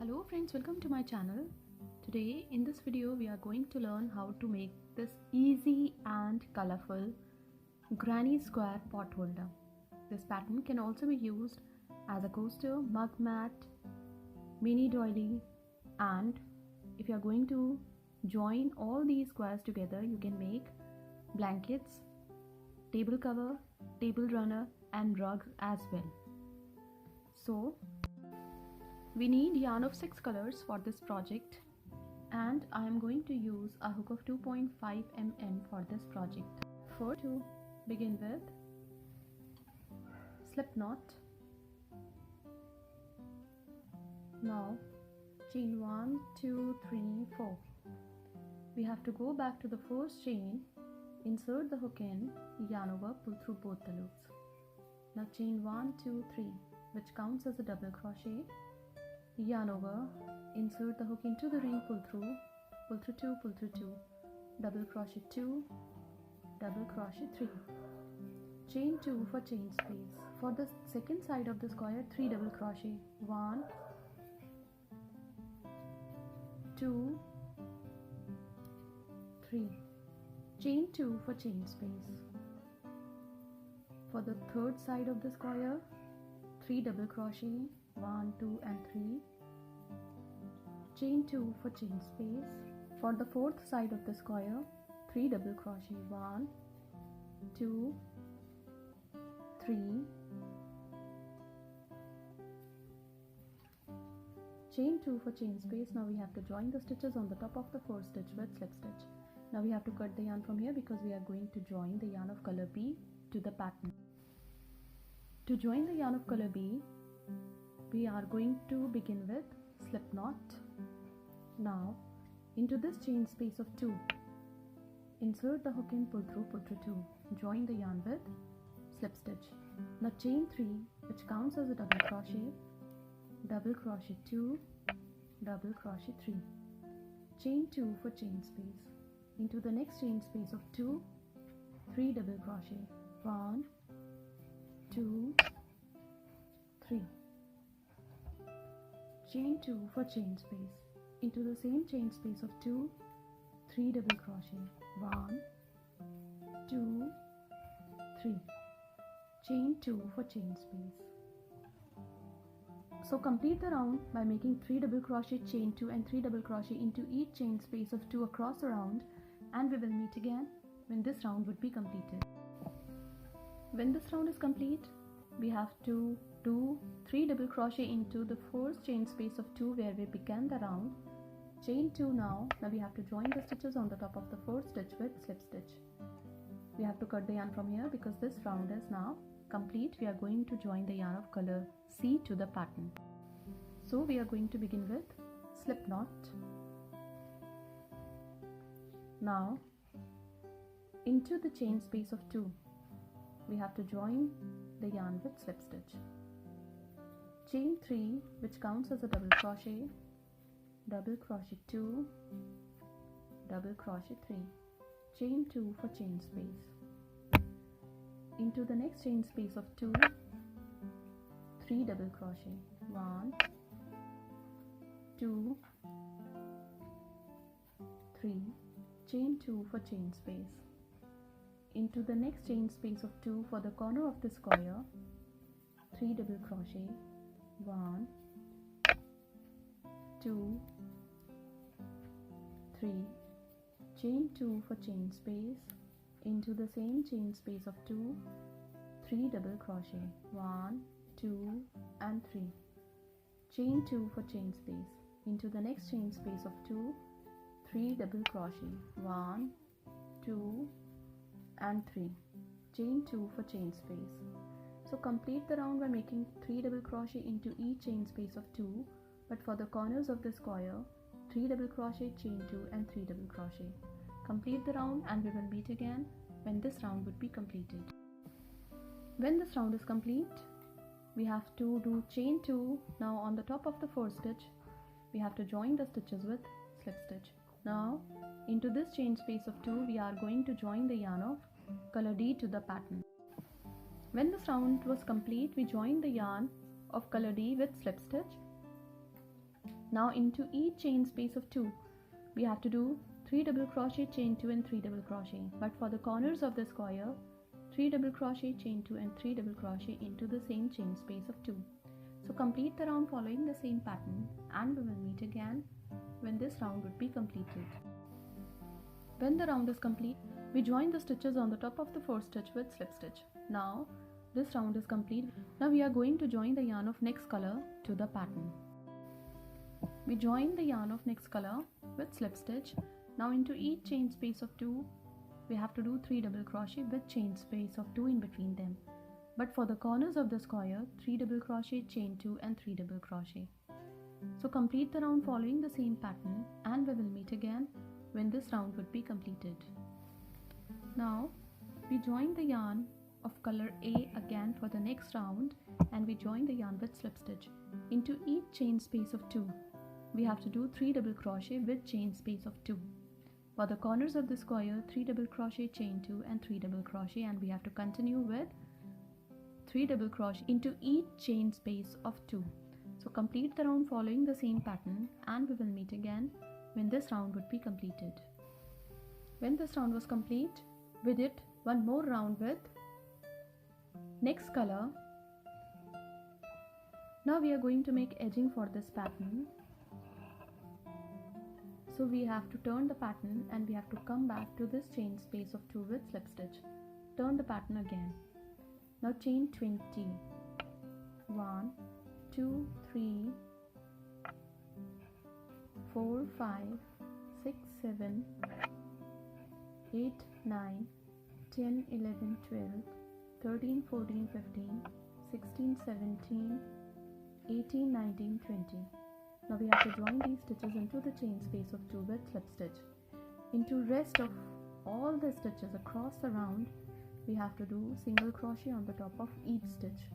Hello friends, welcome to my channel. Today in this video we are going to learn how to make this easy and colorful granny square pot holder. This pattern can also be used as a coaster, mug mat, mini doily, and if you are going to join all these squares together, you can make blankets, table cover, table runner and rugs as well. So we need yarn of 6 colors for this project, and I am going to use a hook of 2.5 mm for this project. For to begin with, slip knot. Now chain 1, 2, 3, 4. We have to go back to the first chain, insert the hook in, yarn over, pull through both the loops. Now chain 1, 2, 3, which counts as a double crochet. Yarn over, insert the hook into the ring, pull through 2, pull through 2, double crochet 2, double crochet 3, chain 2 for chain space. For the second side of the square, 3 double crochet, 1, 2, 3, chain 2 for chain space. For the third side of the square, 3 double crochet, 1, 2 and 3, chain 2 for chain space. For the fourth side of the square, 3 double crochet, 1, 2, 3, chain 2 for chain space. Now we have to join the stitches on the top of the first stitch with slip stitch. Now we have to cut the yarn from here because we are going to join the yarn of color B to the pattern. To join the yarn of color B, we are going to begin with slip knot. Now into this chain space of 2, insert the hook in, pull through 2, join the yarn with slip stitch. Now chain 3, which counts as a double crochet 2, double crochet 3, chain 2 for chain space. Into the next chain space of 2, 3 double crochet, 1, 2, 3, chain 2 for chain space. Into the same chain space of 2, 3 double crochet, 1, 2, 3, chain 2 for chain space. So complete the round by making 3 double crochet, chain 2 and 3 double crochet into each chain space of 2 across the round, and we will meet again when this round would be completed. When this round is complete, we have to do 3 double crochet into the first chain space of 2 where we began the round, chain 2 now we have to join the stitches on the top of the first stitch with slip stitch. We have to cut the yarn from here because this round is now complete. We are going to join the yarn of color C to the pattern. So we are going to begin with slip knot. Now into the chain space of 2, we have to join the yarn with slip stitch. Chain 3, which counts as a double crochet 2, double crochet 3, chain 2 for chain space. Into the next chain space of 2, 3 double crochet, 1, 2, 3, chain 2 for chain space. Into the next chain space of 2 for the corner of the square, 3 double crochet, 1, 2, 3, chain 2 for chain space. Into the same chain space of 2, 3 double crochet, 1, 2 and 3, chain 2 for chain space. Into the next chain space of 2, 3 double crochet, 1, 2 and 3, chain 2 for chain space. So complete the round by making 3 double crochet into each chain space of 2, but for the corners of the square, 3 double crochet, chain 2 and 3 double crochet. Complete the round and we will meet again when this round would be completed. When this round is complete, we have to do chain 2. Now on the top of the first stitch, we have to join the stitches with slip stitch. Now into this chain space of 2, we are going to join the yarn of color D to the pattern. When this round was complete, we joined the yarn of color D with slip stitch. Now into each chain space of 2, we have to do 3 double crochet, chain 2 and 3 double crochet. But for the corners of the square, 3 double crochet, chain 2 and 3 double crochet into the same chain space of 2. So complete the round following the same pattern, and we will meet again when this round would be completed. When the round is complete, we join the stitches on the top of the first stitch with slip stitch. Now this round is complete. Now we are going to join the yarn of next color to the pattern. We join the yarn of next color with slip stitch. Now into each chain space of 2, we have to do 3 double crochet with chain space of 2 in between them. But for the corners of the square, 3 double crochet, chain 2 and 3 double crochet. So complete the round following the same pattern, and we will meet again when this round would be completed. Now we join the yarn of color A again for the next round, and we join the yarn with slip stitch. Into each chain space of 2, we have to do 3 double crochet with chain space of 2. For the corners of the square, 3 double crochet, chain 2 and 3 double crochet, and we have to continue with 3 double crochet into each chain space of 2. So complete the round following the same pattern, and we will meet again when this round would be completed. When this round was complete, we did one more round with next color. Now we are going to make edging for this pattern. So we have to turn the pattern, and we have to come back to this chain space of 2 with slip stitch. Turn the pattern again. Now chain 20. 1, 2, 3, 4, 5, 6, 7, 8, 9, 10, 11, 12, 13, 14, 15, 16, 17, 18, 19, 20. Now we have to join these stitches into the chain space of 2 with slip stitch. Into rest of all the stitches across the round, we have to do single crochet on the top of each stitch.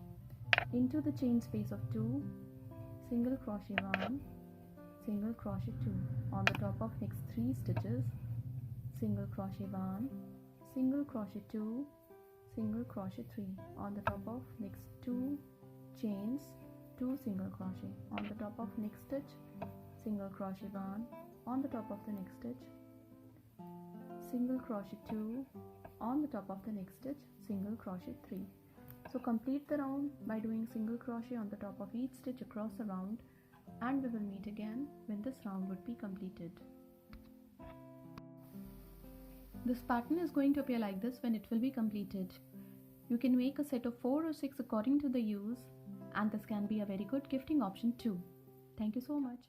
Into the chain space of 2, single crochet 1, single crochet 2. On the top of next 3 stitches, single crochet 1, single crochet 2, single crochet 3. On the top of next 2 chains, 2 single crochet. On the top of next stitch, single crochet 1. On the top of the next stitch, single crochet 2. On the top of the next stitch, single crochet 3. So complete the round by doing single crochet on the top of each stitch across the round, and we will meet again when this round would be completed. This pattern is going to appear like this when it will be completed. You can make a set of 4 or 6 according to the use, and this can be a very good gifting option too. Thank you so much.